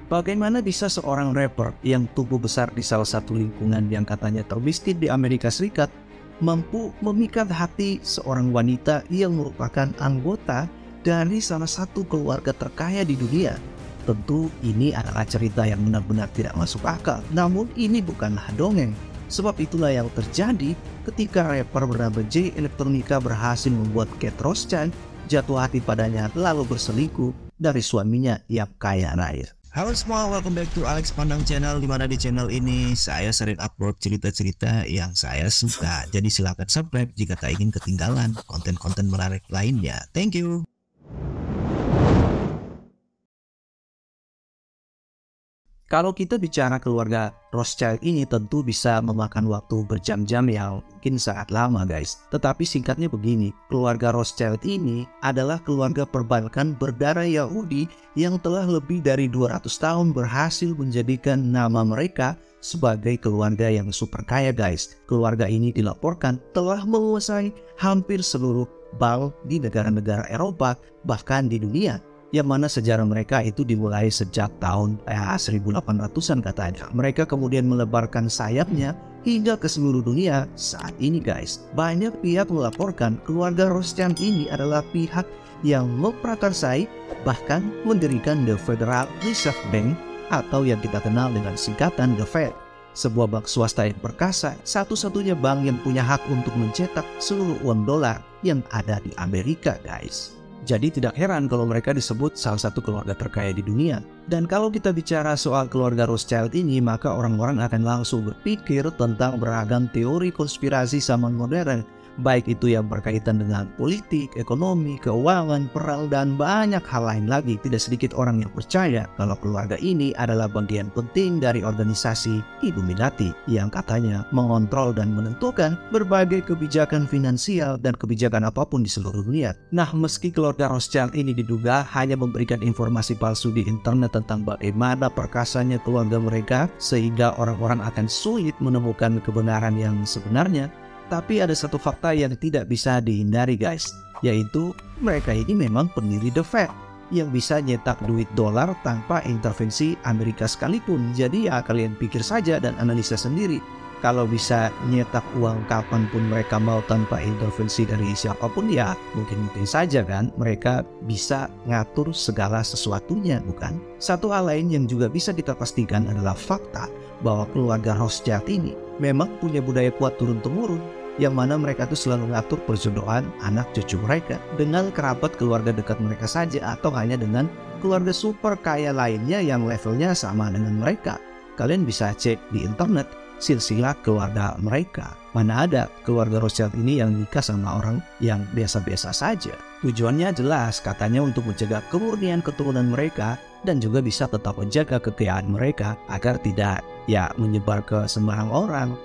Bagaimana bisa seorang rapper yang tumbuh besar di salah satu lingkungan yang katanya termiskin di Amerika Serikat mampu memikat hati seorang wanita yang merupakan anggota dari salah satu keluarga terkaya di dunia? Tentu ini adalah cerita yang benar-benar tidak masuk akal. Namun ini bukanlah dongeng. Sebab itulah yang terjadi ketika rapper bernama Jay Electronica berhasil membuat Kate Rothschild jatuh hati padanya lalu berselingkuh dari suaminya yang kaya raya. Halo semua, welcome back to Alex Pandang Channel, dimana di channel ini saya sering upload cerita-cerita yang saya suka. Jadi silakan subscribe jika tak ingin ketinggalan konten-konten menarik lainnya. Thank you. Kalau kita bicara keluarga Rothschild ini tentu bisa memakan waktu berjam-jam yang mungkin sangat lama guys. Tetapi singkatnya begini, keluarga Rothschild ini adalah keluarga perbankan berdarah Yahudi yang telah lebih dari 200 tahun berhasil menjadikan nama mereka sebagai keluarga yang super kaya guys. Keluarga ini dilaporkan telah menguasai hampir seluruh bank di negara-negara Eropa bahkan di dunia, yang mana sejarah mereka itu dimulai sejak tahun 1800-an katanya. Mereka kemudian melebarkan sayapnya hingga ke seluruh dunia saat ini guys. Banyak pihak melaporkan keluarga Rothschild ini adalah pihak yang memprakarsai bahkan mendirikan The Federal Reserve Bank atau yang kita kenal dengan singkatan The Fed. Sebuah bank swasta yang perkasa, satu-satunya bank yang punya hak untuk mencetak seluruh uang dolar yang ada di Amerika guys. Jadi tidak heran kalau mereka disebut salah satu keluarga terkaya di dunia. Dan kalau kita bicara soal keluarga Rothschild ini, maka orang-orang akan langsung berpikir tentang beragam teori konspirasi zaman modern. Baik itu yang berkaitan dengan politik, ekonomi, keuangan, perang, dan banyak hal lain lagi. Tidak sedikit orang yang percaya kalau keluarga ini adalah bagian penting dari organisasi Illuminati yang katanya mengontrol dan menentukan berbagai kebijakan finansial dan kebijakan apapun di seluruh dunia. Nah, meski keluarga Rothschild ini diduga hanya memberikan informasi palsu di internet tentang bagaimana perkasanya keluarga mereka sehingga orang-orang akan sulit menemukan kebenaran yang sebenarnya, tapi ada satu fakta yang tidak bisa dihindari guys, yaitu mereka ini memang pendiri The Fed yang bisa nyetak duit dolar tanpa intervensi Amerika sekalipun. Jadi ya kalian pikir saja dan analisa sendiri. Kalau bisa nyetak uang kapanpun mereka mau tanpa intervensi dari siapapun, ya mungkin saja kan mereka bisa ngatur segala sesuatunya, bukan? Satu hal lain yang juga bisa kita pastikan adalah fakta bahwa keluarga Rothschild ini memang punya budaya kuat turun-temurun, yang mana mereka tuh selalu ngatur perjodohan anak cucu mereka dengan kerabat keluarga dekat mereka saja atau hanya dengan keluarga super kaya lainnya yang levelnya sama dengan mereka. Kalian bisa cek di internet silsilah keluarga mereka. Mana ada keluarga Rothschild ini yang nikah sama orang yang biasa-biasa saja. Tujuannya jelas, katanya untuk menjaga kemurnian keturunan mereka dan juga bisa tetap menjaga kekayaan mereka agar tidak menyebar ke sembarang orang.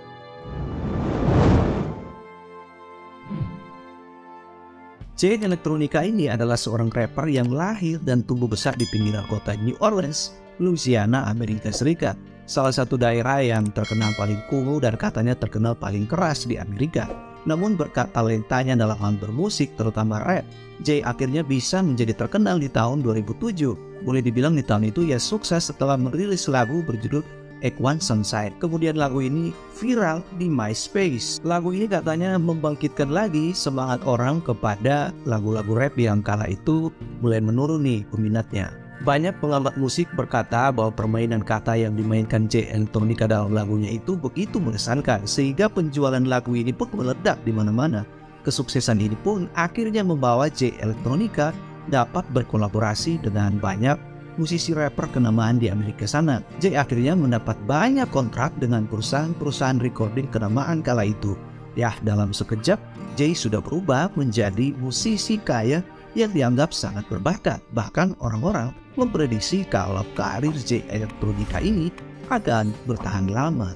Jay Electronica ini adalah seorang rapper yang lahir dan tumbuh besar di pinggiran kota New Orleans, Louisiana, Amerika Serikat. Salah satu daerah yang terkenal paling kumuh dan katanya terkenal paling keras di Amerika. Namun berkat talentanya dalam hal bermusik, terutama rap, Jay akhirnya bisa menjadi terkenal di tahun 2007. Boleh dibilang di tahun itu ia sukses setelah merilis lagu berjudul Equan Sunshine. Kemudian lagu ini viral di MySpace. Lagu ini katanya membangkitkan lagi semangat orang kepada lagu-lagu rap yang kala itu mulai menurun nih peminatnya. Banyak pengamat musik berkata bahwa permainan kata yang dimainkan Jay Electronica dalam lagunya itu begitu mengesankan sehingga penjualan lagu ini pun meledak di mana-mana. Kesuksesan ini pun akhirnya membawa Jay Electronica dapat berkolaborasi dengan banyak musisi rapper kenamaan di Amerika sana. Jay akhirnya mendapat banyak kontrak dengan perusahaan-perusahaan recording kenamaan kala itu. Ya, dalam sekejap Jay sudah berubah menjadi musisi kaya yang dianggap sangat berbakat. Bahkan orang-orang memprediksi kalau karir Jay Electronica ini akan bertahan lama.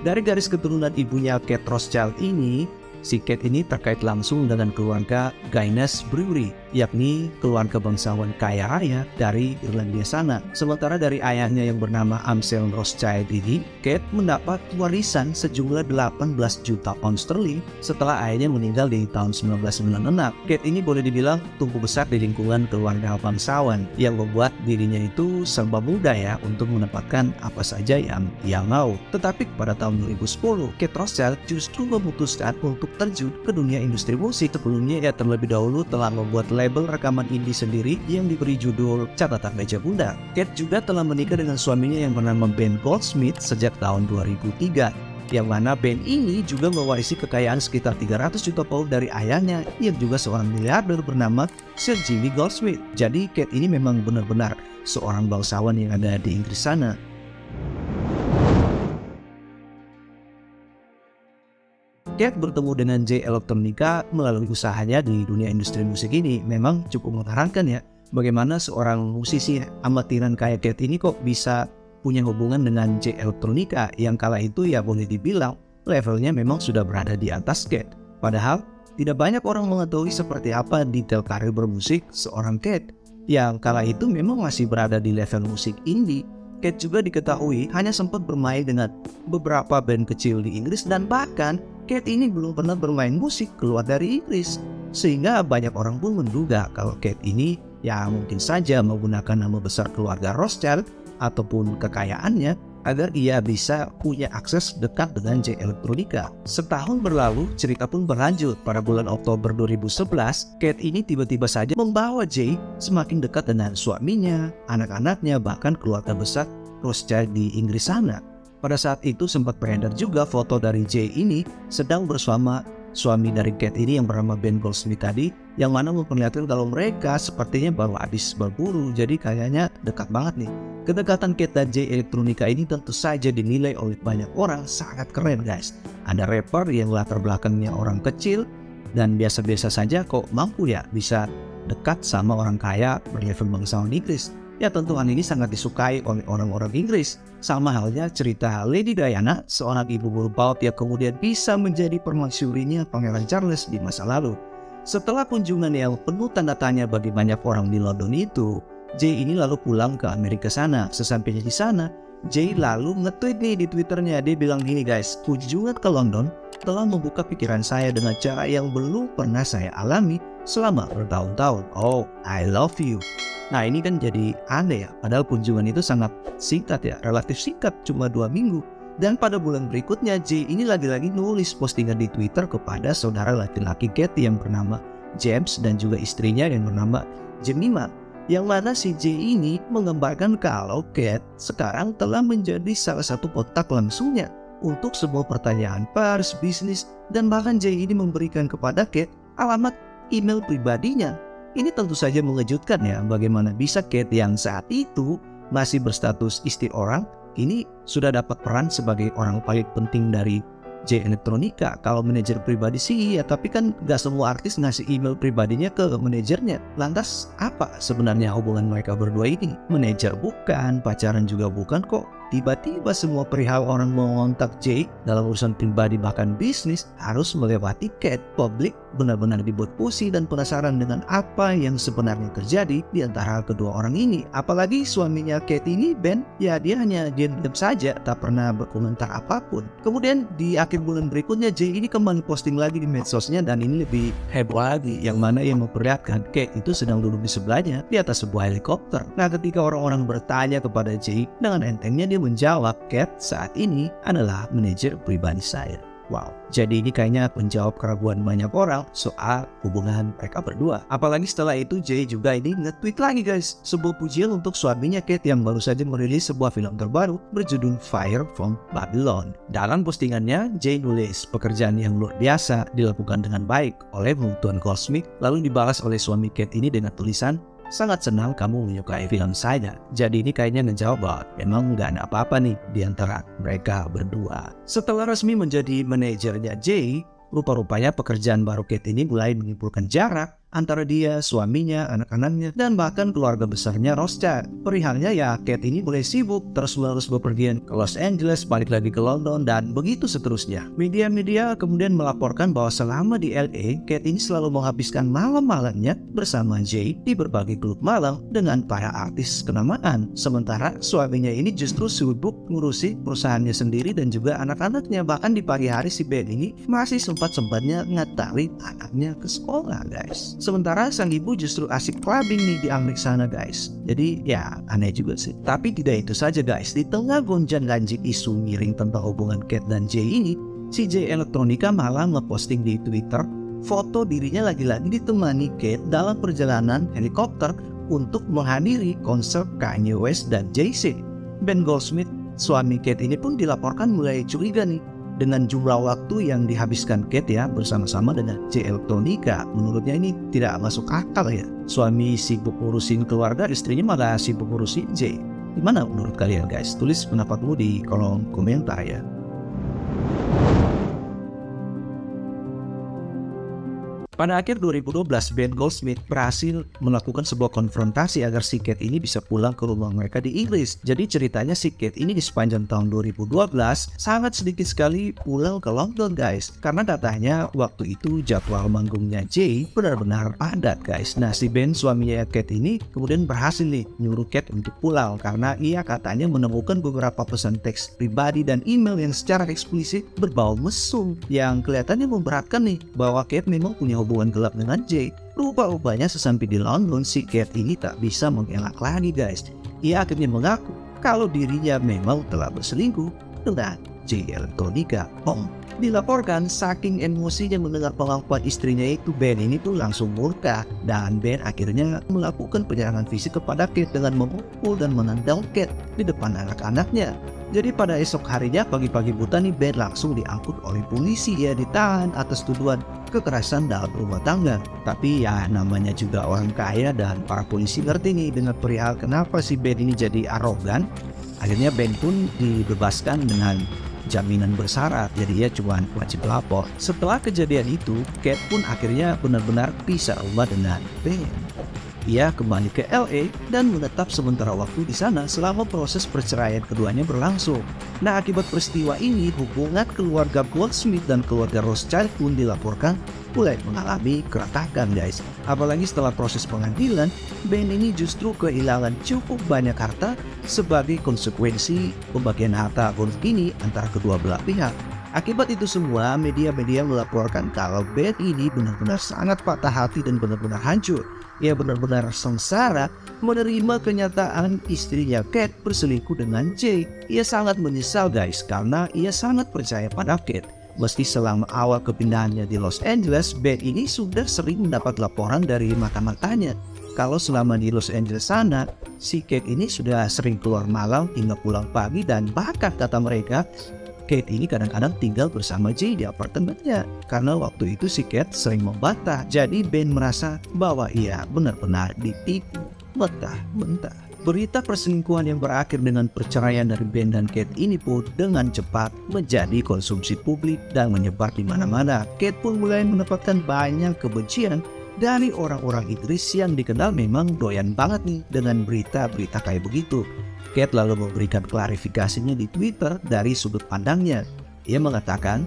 Dari garis keturunan ibunya Kate Rothschild ini, si Kate ini terkait langsung dengan keluarga Guinness Brewery yakni keluarga bangsawan kaya raya dari Irlandia sana. Sementara dari ayahnya yang bernama Amsel Rothschild ini, Kate mendapat warisan sejumlah 18 juta pound sterling setelah ayahnya meninggal di tahun 1996. Kate ini boleh dibilang tumbuh besar di lingkungan keluarga bangsawan yang membuat dirinya itu serba mudah ya untuk mendapatkan apa saja yang ia mau. Tetapi pada tahun 2010, Kate Rothschild justru memutuskan untuk terjun ke dunia industri musik. Sebelumnya ia terlebih dahulu telah membuat label rekaman indie sendiri yang diberi judul Catatan Meja Bunda. Kate juga telah menikah dengan suaminya yang bernama Ben Goldsmith sejak tahun 2003, yang mana Ben ini juga mewarisi kekayaan sekitar 300 juta pound dari ayahnya yang juga seorang miliarder bernama Sir Jimmy Goldsmith. Jadi Kate ini memang benar-benar seorang bangsawan yang ada di Inggris sana. Kate bertemu dengan Jay Electronica melalui usahanya di dunia industri musik ini. Memang cukup mengherankan ya, bagaimana seorang musisi amatiran kayak Kate ini kok bisa punya hubungan dengan Jay Electronica yang kala itu ya boleh dibilang levelnya memang sudah berada di atas Kate. Padahal tidak banyak orang mengetahui seperti apa detail karir bermusik seorang Kate yang kala itu memang masih berada di level musik indie. Kate juga diketahui hanya sempat bermain dengan beberapa band kecil di Inggris, dan bahkan Kate ini belum pernah bermain musik keluar dari Inggris. Sehingga banyak orang pun menduga kalau Kate ini ya mungkin saja menggunakan nama besar keluarga Rothschild ataupun kekayaannya agar ia bisa punya akses dekat dengan Jay Electronica. Setahun berlalu, cerita pun berlanjut. Pada bulan Oktober 2011, Kate ini tiba-tiba saja membawa Jay semakin dekat dengan suaminya, anak-anaknya, bahkan keluarga besar Rothschild di Inggris sana. Pada saat itu sempat beredar juga foto dari Jay ini sedang bersama suami dari Kate ini yang bernama Ben Goldsmith tadi, yang mana memperlihatkan kalau mereka sepertinya baru habis berburu, jadi kayaknya dekat banget nih. Kedekatan Kate dan Jay Electronica ini tentu saja dinilai oleh banyak orang sangat keren guys. Ada rapper yang latar belakangnya orang kecil dan biasa-biasa saja kok mampu ya bisa dekat sama orang kaya berlevel bangsawan Inggris. Ya tentu hal ini sangat disukai oleh orang-orang Inggris. Sama halnya cerita Lady Diana, seorang ibu berbau yang kemudian bisa menjadi permaisurinya Pangeran Charles di masa lalu. Setelah kunjungan yang penuh tanda tanya bagi banyak orang di London itu, Jay ini lalu pulang ke Amerika sana. Sesampainya di sana, Jay lalu nge-tweet nih di Twitternya. Dia bilang gini guys, kunjungan ke London telah membuka pikiran saya dengan cara yang belum pernah saya alami selama bertahun-tahun. Oh, I love you. Nah ini kan jadi aneh ya, padahal kunjungan itu sangat singkat ya, relatif singkat, cuma 2 minggu. Dan pada bulan berikutnya Jay ini lagi-lagi nulis postingan di Twitter kepada saudara laki-laki Kate yang bernama James dan juga istrinya yang bernama Jemima, yang mana si Jay ini menggambarkan kalau Kate sekarang telah menjadi salah satu kontak langsungnya untuk semua pertanyaan pers, bisnis, dan bahkan Jay ini memberikan kepada Kate alamat email pribadinya. Ini tentu saja mengejutkan ya, bagaimana bisa Kate yang saat itu masih berstatus istri orang, ini sudah dapat peran sebagai orang paling penting dari Jay Electronica. Kalau manajer pribadi sih ya, tapi kan gak semua artis ngasih email pribadinya ke manajernya. Lantas apa sebenarnya hubungan mereka berdua ini? Manajer bukan, pacaran juga bukan kok. Tiba-tiba semua perihal orang mengontak Jay dalam urusan pribadi bahkan bisnis harus melewati Kate. Publik benar-benar dibuat pusing dan penasaran dengan apa yang sebenarnya terjadi di antara kedua orang ini. Apalagi suaminya Kate ini, Ben, ya dia hanya diam-diam saja, tak pernah berkomentar apapun. Kemudian di akhir bulan berikutnya Jay ini kembali posting lagi di medsosnya, dan ini lebih heboh lagi, yang mana yang memperlihatkan Kate itu sedang duduk di sebelahnya di atas sebuah helikopter. Nah ketika orang-orang bertanya kepada Jay, dengan entengnya dia menjawab, Kate saat ini adalah manajer pribadi saya. Wow, jadi ini kayaknya menjawab keraguan banyak orang soal hubungan mereka berdua. Apalagi setelah itu Jay juga ini nge-tweet lagi guys, sebuah pujian untuk suaminya Kate yang baru saja merilis sebuah film terbaru berjudul Fire from Babylon. Dalam postingannya, Jay nulis pekerjaan yang luar biasa dilakukan dengan baik oleh Tuan Goldsmith, lalu dibalas oleh suami Kate ini dengan tulisan, sangat senang kamu menyukai film saya. Jadi ini kayaknya ngejawab bahwa memang nggak ada apa-apa nih di antara mereka berdua. Setelah resmi menjadi manajernya Jay, rupa-rupanya pekerjaan baru Kate ini mulai menimbulkan jarak antara dia, suaminya, anak-anaknya, dan bahkan keluarga besarnya Rothschild. Perihalnya ya, Kate ini mulai sibuk terus-menerus bepergian ke Los Angeles, balik lagi ke London, dan begitu seterusnya. Media-media kemudian melaporkan bahwa selama di LA, Kate ini selalu menghabiskan malam-malamnya bersama Jay di berbagai klub malam dengan para artis kenamaan. Sementara suaminya ini justru sibuk ngurusi perusahaannya sendiri dan juga anak-anaknya. Bahkan di pagi hari si Ben ini masih sempat-sempatnya ngantarin anaknya ke sekolah, guys. Sementara sang ibu justru asik clubbing nih di Amerika sana, guys. Jadi ya aneh juga sih. Tapi tidak itu saja, guys. Di tengah gonjang-ganjing isu miring tentang hubungan Kate dan Jay ini, si Jay Electronica malah ngeposting di Twitter foto dirinya lagi-lagi ditemani Kate dalam perjalanan helikopter untuk menghadiri konser Kanye West dan Jay-Z. Ben Goldsmith, suami Kate ini pun dilaporkan mulai curiga nih dengan jumlah waktu yang dihabiskan Kate ya bersama-sama dengan Jay Electronica. Menurutnya ini tidak masuk akal ya. Suami sibuk ngurusin keluarga, istrinya malah sibuk ngurusin Jay. Gimana menurut kalian, guys? Tulis pendapatmu di kolom komentar ya. Pada akhir 2012, Ben Goldsmith berhasil melakukan sebuah konfrontasi agar si Kate ini bisa pulang ke rumah mereka di Inggris. Jadi ceritanya si Kate ini di sepanjang tahun 2012 sangat sedikit sekali pulang ke London, guys. Karena katanya waktu itu jadwal manggungnya Jay benar-benar padat, guys. Nah, si Ben suaminya Kate ini kemudian berhasil nih nyuruh Kate untuk pulang karena ia katanya menemukan beberapa pesan teks pribadi dan email yang secara eksplisit berbau mesum yang kelihatannya memberatkan nih bahwa Kate memang punya hubungan gelap dengan Jay. Rupa-rupanya sesampai di London, si Kate ini tak bisa mengelak lagi, guys. Ia akhirnya mengaku kalau dirinya memang telah berselingkuh dengan Jay Electronica. Dilaporkan saking emosinya mendengar pengakuan istrinya itu, Ben ini tuh langsung murka dan Ben akhirnya melakukan penyerangan fisik kepada Kate dengan memukul dan menendang Kate di depan anak-anaknya. Jadi pada esok harinya pagi-pagi buta nih Ben langsung diangkut oleh polisi. Ia ditahan atas tuduhan kekerasan dalam rumah tangga. Tapi ya namanya juga orang kaya dan para polisi ngerti nih dengan perihal kenapa si Ben ini jadi arogan. Akhirnya Ben pun dibebaskan dengan jaminan bersyarat, jadi ia cuma wajib lapor. Setelah kejadian itu, Kate pun akhirnya benar-benar pisah rumah dengan Ben. Ia kembali ke LA dan menetap sementara waktu di sana selama proses perceraian keduanya berlangsung. Nah, akibat peristiwa ini, hubungan keluarga Goldsmith dan keluarga Rothschild pun dilaporkan mulai mengalami keretakan, guys. Apalagi setelah proses pengadilan, Ben ini justru kehilangan cukup banyak harta sebagai konsekuensi pembagian harta gontok ini antara kedua belah pihak. Akibat itu semua, media-media melaporkan kalau Ben ini benar-benar sangat patah hati dan benar-benar hancur. Ia benar-benar sengsara menerima kenyataan istrinya Kate berselingkuh dengan Jay. Ia sangat menyesal, guys, karena ia sangat percaya pada Kate. Meski selama awal kepindahannya di Los Angeles, Ben ini sudah sering mendapat laporan dari mata-matanya kalau selama di Los Angeles sana, si Kate ini sudah sering keluar malam hingga pulang pagi, dan bahkan kata mereka, Kate ini kadang-kadang tinggal bersama Jay di apartemennya karena waktu itu si Kate sering membantah. Jadi Ben merasa bahwa ia benar-benar ditipu mentah-mentah. Berita perselingkuhan yang berakhir dengan perceraian dari Ben dan Kate ini pun dengan cepat menjadi konsumsi publik dan menyebar di mana-mana. Kate pun mulai mendapatkan banyak kebencian dari orang-orang Inggris yang dikenal memang doyan banget nih dengan berita-berita kayak begitu. Kate lalu memberikan klarifikasinya di Twitter dari sudut pandangnya. Ia mengatakan,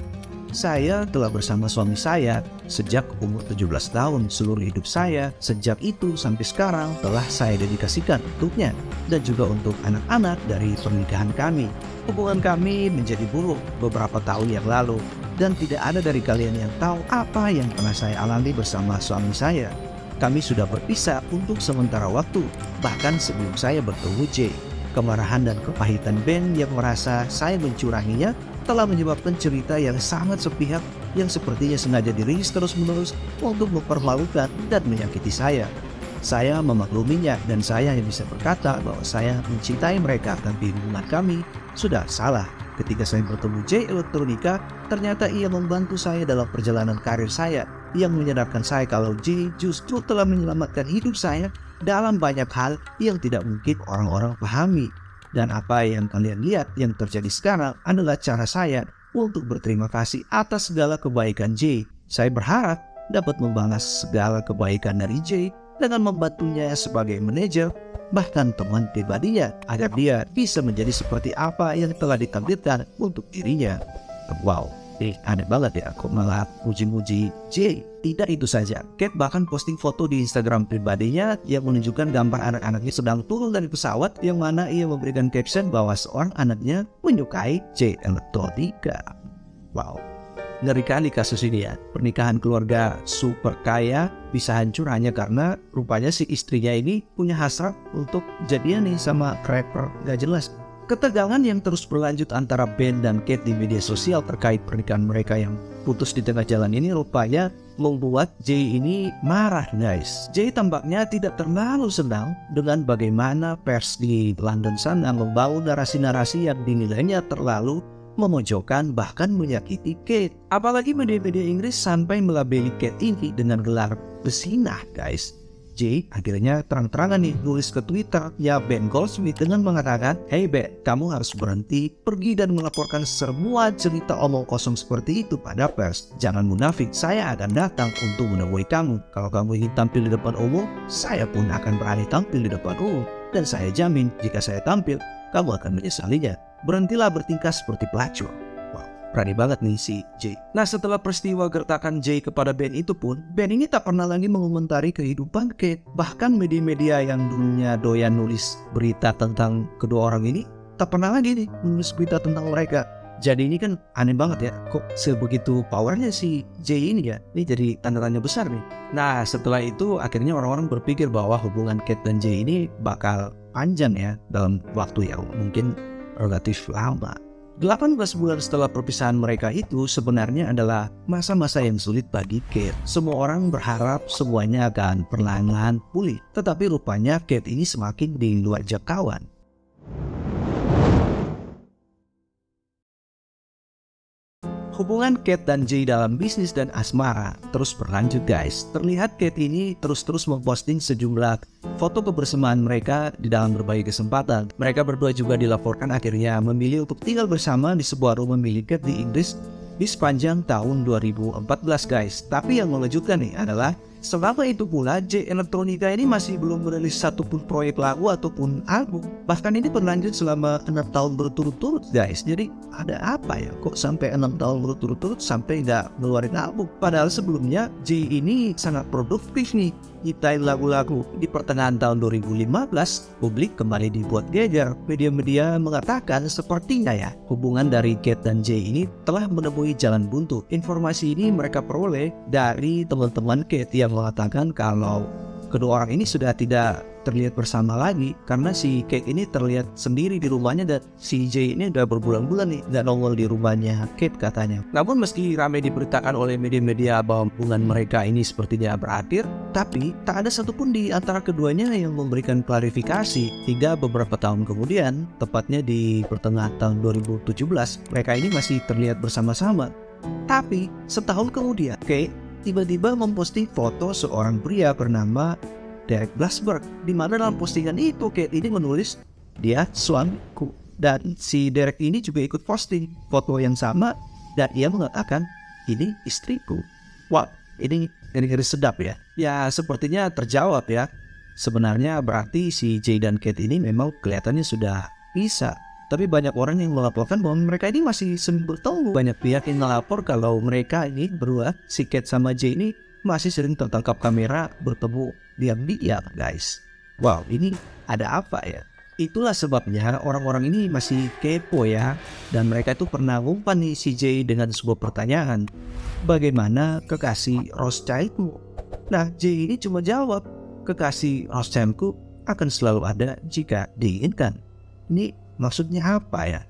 "Saya telah bersama suami saya sejak umur 17 tahun. Seluruh hidup saya sejak itu sampai sekarang telah saya dedikasikan untuknya dan juga untuk anak-anak dari pernikahan kami. Hubungan kami menjadi buruk beberapa tahun yang lalu dan tidak ada dari kalian yang tahu apa yang pernah saya alami bersama suami saya. Kami sudah berpisah untuk sementara waktu, bahkan sebelum saya bertemu Jay." Kemarahan dan kepahitan Ben yang merasa saya mencuranginya telah menyebabkan cerita yang sangat sepihak yang sepertinya sengaja dirilis terus-menerus untuk mempermalukan dan menyakiti saya. Saya memakluminya dan saya hanya bisa berkata bahwa saya mencintai mereka, tapi hubungan kami sudah salah. Ketika saya bertemu Jay Electronica, ternyata ia membantu saya dalam perjalanan karir saya yang menyadarkan saya kalau Jay justru telah menyelamatkan hidup saya dalam banyak hal yang tidak mungkin orang-orang pahami. Dan apa yang kalian lihat yang terjadi sekarang adalah cara saya untuk berterima kasih atas segala kebaikan Jay. Saya berharap dapat membalas segala kebaikan dari Jay dengan membantunya sebagai manajer, bahkan teman pribadinya, agar dia bisa menjadi seperti apa yang telah ditakdirkan untuk dirinya. Wow, aneh banget ya, kok malah muji-muji Jay. Tidak itu saja, Kate bahkan posting foto di Instagram pribadinya yang menunjukkan gambar anak-anaknya sedang turun dari pesawat, yang mana ia memberikan caption bahwa seorang anaknya menyukai Jay Electronica. Wow, ngeri kali kasus ini ya. Pernikahan keluarga super kaya bisa hancur hanya karena rupanya si istrinya ini punya hasrat untuk jadian nih sama rapper gak jelas. Ketegangan yang terus berlanjut antara Ben dan Kate di media sosial terkait pernikahan mereka yang putus di tengah jalan ini rupanya membuat Jay ini marah, guys. Jay tampaknya tidak terlalu senang dengan bagaimana pers di London sana membawa narasi-narasi yang dinilainya terlalu memojokkan bahkan menyakiti Kate. Apalagi media-media Inggris sampai melabeli Kate ini dengan gelar besinah, guys. Jay akhirnya terang-terangan nih nulis ke Twitter ya Ben Goldsmith dengan mengatakan, "Hey Ben, kamu harus berhenti pergi dan melaporkan semua cerita omong kosong seperti itu pada pers. Jangan munafik, saya akan datang untuk menemui kamu. Kalau kamu ingin tampil di depan umum, saya pun akan berani tampil di depan umum. Dan saya jamin jika saya tampil, kamu akan menyesalinya. Berhentilah bertingkah seperti pelacur." Berani banget nih si Jay. Nah, setelah peristiwa gertakan Jay kepada Ben itu pun, Ben ini tak pernah lagi mengomentari kehidupan Kate. Bahkan media-media yang dulunya doyan nulis berita tentang kedua orang ini tak pernah lagi nih nulis berita tentang mereka. Jadi ini kan aneh banget ya, kok sebegitu powernya si Jay ini ya. Ini jadi tanda tanya besar nih. Nah, setelah itu akhirnya orang-orang berpikir bahwa hubungan Kate dan Jay ini bakal panjang ya, dalam waktu yang mungkin relatif lama. 18 bulan setelah perpisahan mereka itu sebenarnya adalah masa-masa yang sulit bagi Kate. Semua orang berharap semuanya akan perlahan-lahan pulih, tetapi rupanya Kate ini semakin di luar jangkauan. Hubungan Kate dan Jay dalam bisnis dan asmara terus berlanjut, guys. Terlihat Kate ini terus-terus memposting sejumlah foto kebersamaan mereka di dalam berbagai kesempatan. Mereka berdua juga dilaporkan akhirnya memilih untuk tinggal bersama di sebuah rumah milik Kate di Inggris di sepanjang tahun 2014, guys. Tapi yang mengejutkan nih adalah selama itu pula Jay Electronica ini masih belum merilis satupun proyek lagu ataupun album. Bahkan ini berlanjut selama 6 tahun berturut-turut, guys. Jadi ada apa ya, kok sampai 6 tahun berturut-turut sampai nggak ngeluarin album? Padahal sebelumnya Jay ini sangat produktif nih nyiptain lagu-lagu. Di pertengahan tahun 2015 publik kembali dibuat geger. Media-media mengatakan sepertinya ya hubungan dari Kate dan Jay ini telah menemui jalan buntu. Informasi ini mereka peroleh dari teman-teman Kate yang mengatakan kalau kedua orang ini sudah tidak terlihat bersama lagi karena si Kate ini terlihat sendiri di rumahnya dan si Jay ini udah berbulan-bulan nih nggak nongol di rumahnya Kate katanya. Namun meski ramai diberitakan oleh media-media bahwa hubungan mereka ini sepertinya berakhir, tapi tak ada satupun di antara keduanya yang memberikan klarifikasi hingga beberapa tahun kemudian, tepatnya di pertengahan tahun 2017, mereka ini masih terlihat bersama-sama. Tapi setahun kemudian, Kate tiba-tiba memposting foto seorang pria bernama Derek Blasberg, di mana dalam postingan itu Kate ini menulis dia suamiku, dan si Derek ini juga ikut posting foto yang sama dan ia mengatakan ini istriku. Wah, ini ngeri sedap ya. Ya sepertinya terjawab ya. Sebenarnya berarti si Jay dan Kate ini memang kelihatannya sudah bisa. Tapi banyak orang yang melaporkan bahwa mereka ini masih sering bertemu. Banyak pihak yang melapor kalau mereka ini berdua, si Kate sama Jay ini masih sering tertangkap kamera bertemu diam-diam, guys. Wow, ini ada apa ya? Itulah sebabnya orang-orang ini masih kepo ya. Dan mereka itu pernah ngumpan nih si Jay dengan sebuah pertanyaan. Bagaimana kekasih Rothschildmu? Nah, Jay ini cuma jawab, kekasih Rothschildku akan selalu ada jika diinginkan. Ini maksudnya apa ya?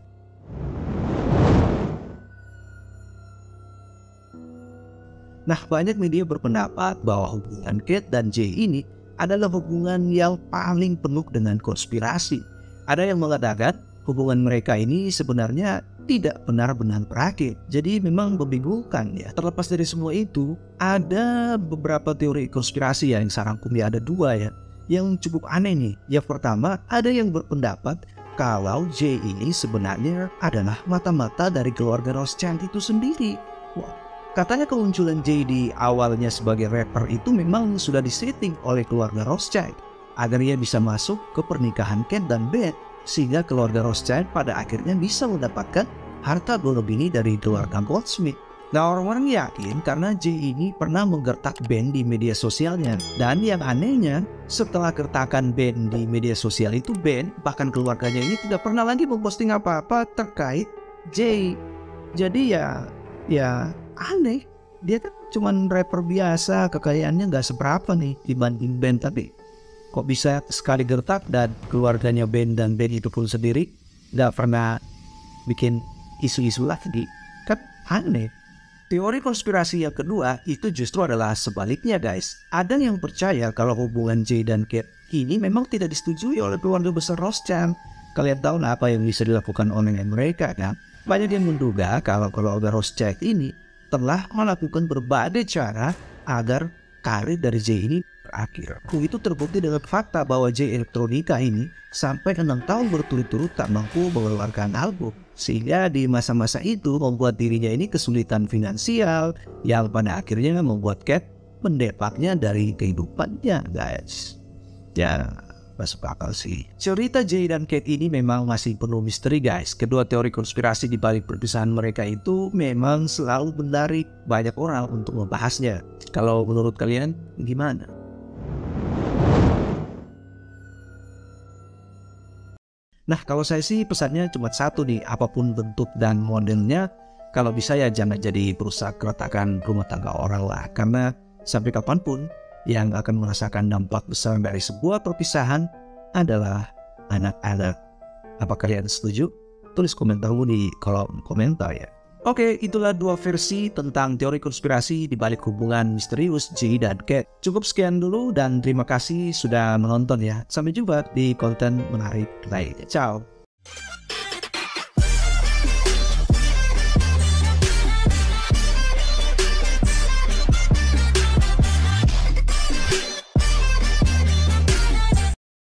Nah, banyak media berpendapat bahwa hubungan Kate dan Jay ini adalah hubungan yang paling penuh dengan konspirasi. Ada yang mengatakan hubungan mereka ini sebenarnya tidak benar-benar berakhir. Jadi memang membingungkan ya. Terlepas dari semua itu, ada beberapa teori konspirasi yang saya rangkum ya, ada dua ya, yang cukup aneh nih. Yang pertama, ada yang berpendapat kalau Jay ini sebenarnya adalah mata-mata dari keluarga Rothschild itu sendiri. Wow, Katanya kemunculan Jay di awalnya sebagai rapper itu memang sudah disetting oleh keluarga Rothschild agar ia bisa masuk ke pernikahan Kate dan Ben, sehingga keluarga Rothschild pada akhirnya bisa mendapatkan harta gono ini dari keluarga Goldsmith. Nah, orang-orang yakin karena Jay ini pernah menggertak Ben di media sosialnya. Dan yang anehnya, setelah gertakan Ben di media sosial itu, Ben bahkan keluarganya ini tidak pernah lagi memposting apa-apa terkait Jay. Jadi ya aneh. Dia kan cuman rapper biasa, kekayaannya nggak seberapa nih dibanding Ben, tapi kok bisa sekali gertak dan keluarganya Ben dan Ben itu pun sendiri nggak pernah bikin isu-isu lagi. Kan aneh. Teori konspirasi yang kedua itu justru adalah sebaliknya, guys. Ada yang percaya kalau hubungan Jay dan Kate ini memang tidak disetujui oleh keluarga besar Rothschild. Kalian tahu apa yang bisa dilakukan oleh mereka, kan? Banyak yang menduga kalau keluarga Rothschild ini telah melakukan berbagai cara agar karir dari Jay ini berakhir. Itu terbukti dengan fakta bahwa Jay Electronica ini sampai 6 tahun berturut-turut tak mampu mengeluarkan album, sehingga di masa-masa itu membuat dirinya ini kesulitan finansial yang pada akhirnya membuat Kate mendepaknya dari kehidupannya, guys. Ya, masuk akal sih. Cerita Jay dan Kate ini memang masih penuh misteri, guys. Kedua teori konspirasi di balik perpisahan mereka itu memang selalu menarik banyak orang untuk membahasnya. Kalau menurut kalian gimana? Nah, kalau saya sih pesannya cuma satu nih, apapun bentuk dan modelnya, kalau bisa ya jangan jadi perusak keretakan rumah tangga orang lah. Karena sampai kapanpun yang akan merasakan dampak besar dari sebuah perpisahan adalah anak-anak. Apa kalian setuju? Tulis komentarmu di kolom komentar ya. Oke, itulah dua versi tentang teori konspirasi di balik hubungan misterius Jay dan Kate. Cukup sekian dulu dan terima kasih sudah menonton ya. Sampai jumpa di konten menarik lainnya. Ciao.